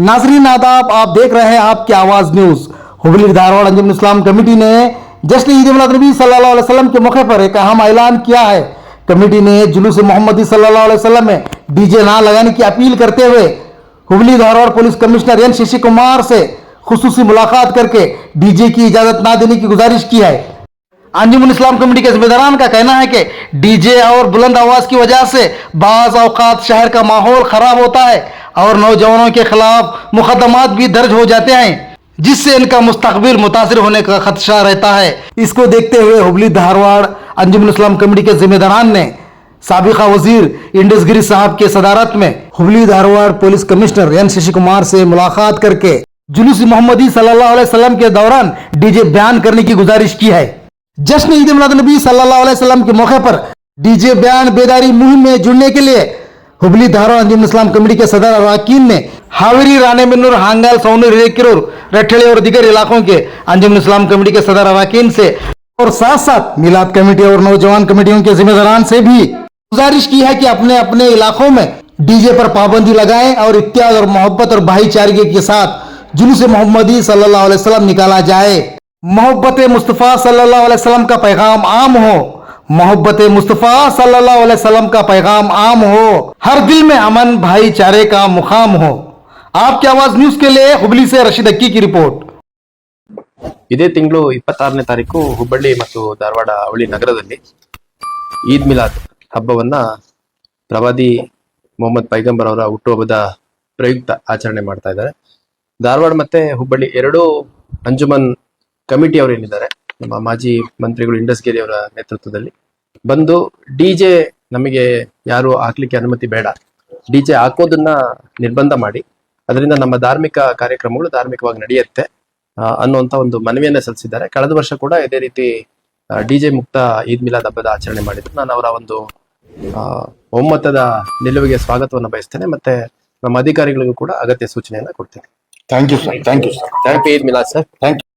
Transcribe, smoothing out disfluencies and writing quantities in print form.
नाजरीन आदाब, आप देख रहे हैं आपकी आवाज न्यूज। हुबली धारवाड़ अंजुमन इस्लाम कमेटी ने जश्न ईद मिलाद नबी सल्लल्लाहु अलैहि वसल्लम के मौके पर एक अहम ऐलान किया है। कमेटी ने जुलूस मोहम्मदी सल्लल्लाहु अलैहि वसल्लम में डीजे ना लगाने की अपील करते हुए Hubli Dharwad police commissioner N Shashi Kumar से खुसूसी मुलाकात करके डीजे की इजाजत ना देने की गुजारिश की है। अंजुमन इस्लाम कमेटी के जिम्मेदारान का कहना है कि डीजे और बुलंद आवाज की वजह से बाज़ औकात शहर का माहौल खराब होता है और नौजवानों के खिलाफ मुकदमात भी दर्ज हो जाते हैं, जिससे इनका मुस्तकबिल मुतासिर होने का खदशा रहता है। इसको देखते हुए हुबली धारवाड़ अंजुमन इस्लाम कमेटी के जिम्मेदारान ने साबिका वजीर इंडस गिरी साहब के सदारत में Hubli Dharwad police commissioner N Shashi Kumar से मुलाकात करके जुलूस मोहम्मदी सल्लल्लाहु अलैहि वसल्लम के दौरान डीजे बैन करने की गुजारिश की है। जश्न ईद मिलाद नबी सल्लल्लाहु अलैहि वसल्लम के मौके पर डीजे बैन बेदारी मुहिम में जुड़ने के लिए हुबली धारवाड़ अंजुमन इस्लाम कमेटी के सदर अरकान ने हावेरी, राणेबेन्नूर, हांगल, सौनूर, हिरेकेरूर, रठेड़े और दीगर इलाकों के अंजुमन इस्लाम कमेटी के सदर अरकान से और साथ साथ मिलाद कमेटी और नौजवान कमेटियों के जिम्मेदारान से भी गुजारिश की है कि अपने अपने इलाकों में डीजे पर पाबंदी लगाएं और इत्याद और मोहब्बत और भाईचारे के साथ जुलूस मोहम्मदी सल्लल्लाहु अलैहि वसल्लम निकाला जाए। मोहब्बत मुस्तफ़ा सल्लल्लाहु अलैहि वसल्लम का पैगाम आम हो, मोहब्बत मुस्तफ़ा सल्लल्लाहु अलैहि वसल्लम का पैगाम आम हो, हर दिल में अमन भाईचारे का मुकाम हो। आपकी आवाज न्यूज के लिए हुबली से रशीद अक्की की रिपोर्ट। ಇದೇ ತಿಂಗಳು 26ನೇ ತಾರೀಕು ಹುಬ್ಬಳ್ಳಿ ಮತ್ತು ಧಾರವಾಡ ಅವಳಿ ನಗರದಲ್ಲಿ ಈದ್ ಮಿಲಾದ್ ಹಬ್ಬವನ್ನ ಪ್ರವಾದಿ ಮೊಹಮ್ಮದ್ ಪೈಗಂಬರ್ ಅವರ ಹುಟ್ಟುಹಬ್ಬದ ಪ್ರಯುಕ್ತ ಆಚರಣೆ ಮಾಡ್ತಾ ಇದ್ದಾರೆ. ಧಾರವಾಡ ಮತ್ತೆ ಹುಬ್ಬಳ್ಳಿ ಎರಡೂ ಅಂಜುಮನ್ ಕಮಿಟಿ ಅವರು ಏನಿದ್ದಾರೆ, ನಮ್ಮ ಮಾಜಿ ಮಂತ್ರಿಗಳು ಇಂಡಸ್ ಗಿರಿ ಅವರ ನೇತೃತ್ವದಲ್ಲಿ ಬಂದು ಡಿಜೆ ನಮಗೆ ಯಾರು ಹಾಕ್ಲಿಕ್ಕೆ ಅನುಮತಿ ಬೇಡ, ಡಿಜೆ ಹಾಕೋದನ್ನ ನಿರ್ಬಂಧ ಮಾಡಿ ಅದರಿಂದ ನಮ್ಮ ಧಾರ್ಮಿಕ ಕಾರ್ಯಕ್ರಮಗಳು ಧಾರ್ಮಿಕವಾಗಿ ನಡೆಯುತ್ತೆ ಅನ್ನುವಂತ ಒಂದು ಮನವಿಯನ್ನ ಸಲ್ಲಿಸಿದ್ದಾರೆ. ಕಳೆದ ವರ್ಷ ಕೂಡ ಇದೇ ರೀತಿ ಡಿಜೆ ಮುಕ್ತ ಈದ್ ಮಿಲಾದ್ ಹಬ್ಬದ ಆಚರಣೆ ಮಾಡಿದ್ರು. ನಾನು ಅವರ ಒಂದು ಒಮ್ಮತದ ನಿಲುವಿಗೆ ಸ್ವಾಗತವನ್ನ ಬಯಸ್ತೇನೆ, ಮತ್ತೆ ನಮ್ಮ ಅಧಿಕಾರಿಗಳಿಗೂ ಕೂಡ ಅಗತ್ಯ ಸೂಚನೆಯನ್ನ ಕೊಡ್ತೇನೆ. Thank you sir. Thank you sir. Happy Eid Milad sir. Thank you.